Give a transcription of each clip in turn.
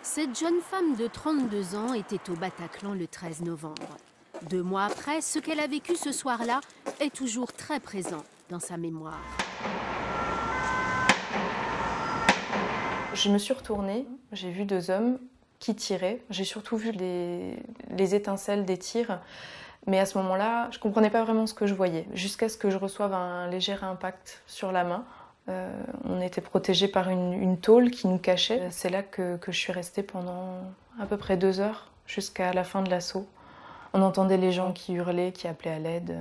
Cette jeune femme de 32 ans était au Bataclan le 13 novembre. 2 mois après, ce qu'elle a vécu ce soir-là est toujours très présent dans sa mémoire. Je me suis retournée, j'ai vu 2 hommes qui tiraient. J'ai surtout vu les étincelles des tirs. Mais à ce moment-là, je ne comprenais pas vraiment ce que je voyais, jusqu'à ce que je reçoive un léger impact sur la main. On était protégés par une tôle qui nous cachait. C'est là que je suis restée pendant à peu près 2 heures, jusqu'à la fin de l'assaut. On entendait les gens qui hurlaient, qui appelaient à l'aide.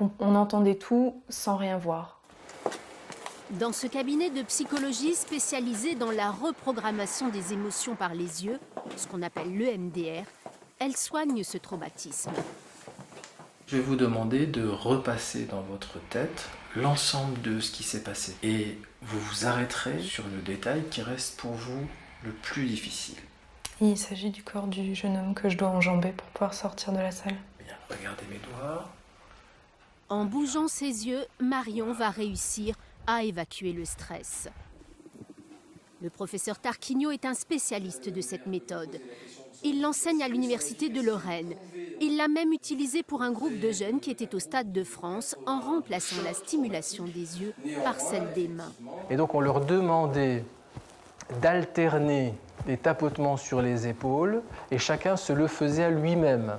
On entendait tout sans rien voir. Dans ce cabinet de psychologie spécialisé dans la reprogrammation des émotions par les yeux, ce qu'on appelle l'EMDR, elle soigne ce traumatisme. Je vais vous demander de repasser dans votre tête l'ensemble de ce qui s'est passé. Et vous vous arrêterez sur le détail qui reste pour vous le plus difficile. Il s'agit du corps du jeune homme que je dois enjamber pour pouvoir sortir de la salle. Bien, regardez mes doigts. En bougeant ses yeux, Marion va réussir à évacuer le stress. Le professeur Tarquinio est un spécialiste de cette méthode. Il l'enseigne à l'université de Lorraine. Il l'a même utilisée pour un groupe de jeunes qui étaient au Stade de France en remplaçant la stimulation des yeux par celle des mains. Et donc on leur demandait d'alterner les tapotements sur les épaules et chacun se le faisait à lui-même.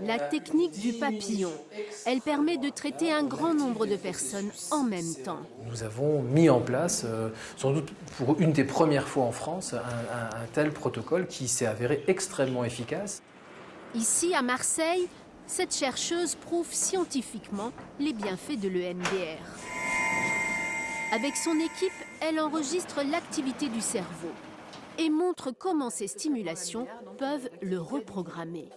La technique du papillon, elle permet de traiter un grand nombre de personnes en même temps. Nous avons mis en place, sans doute pour une des premières fois en France, un tel protocole qui s'est avéré extrêmement efficace. Ici, à Marseille, cette chercheuse prouve scientifiquement les bienfaits de l'EMDR. Avec son équipe, elle enregistre l'activité du cerveau et montre comment ces stimulations peuvent le reprogrammer.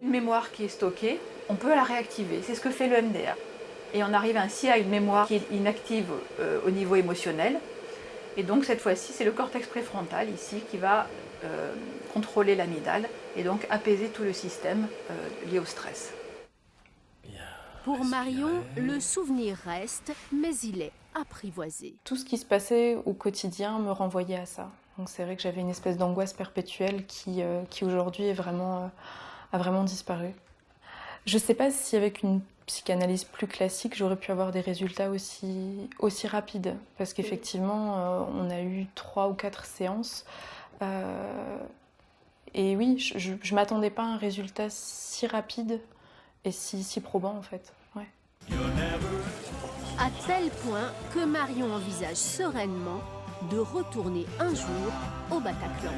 Une mémoire qui est stockée, on peut la réactiver. C'est ce que fait le MDR. Et on arrive ainsi à une mémoire qui est inactive au niveau émotionnel. Et donc cette fois-ci, c'est le cortex préfrontal ici qui va contrôler l'amygdale et donc apaiser tout le système lié au stress. Pour Marion, le souvenir reste, mais il est apprivoisé. Tout ce qui se passait au quotidien me renvoyait à ça. Donc c'est vrai que j'avais une espèce d'angoisse perpétuelle qui aujourd'hui a vraiment disparu. Je ne sais pas si avec une psychanalyse plus classique, j'aurais pu avoir des résultats aussi rapides. Parce qu'effectivement, on a eu 3 ou 4 séances. Et oui, je ne m'attendais pas à un résultat si rapide et si probant en fait. Ouais. À tel point que Marion envisage sereinement de retourner un jour au Bataclan.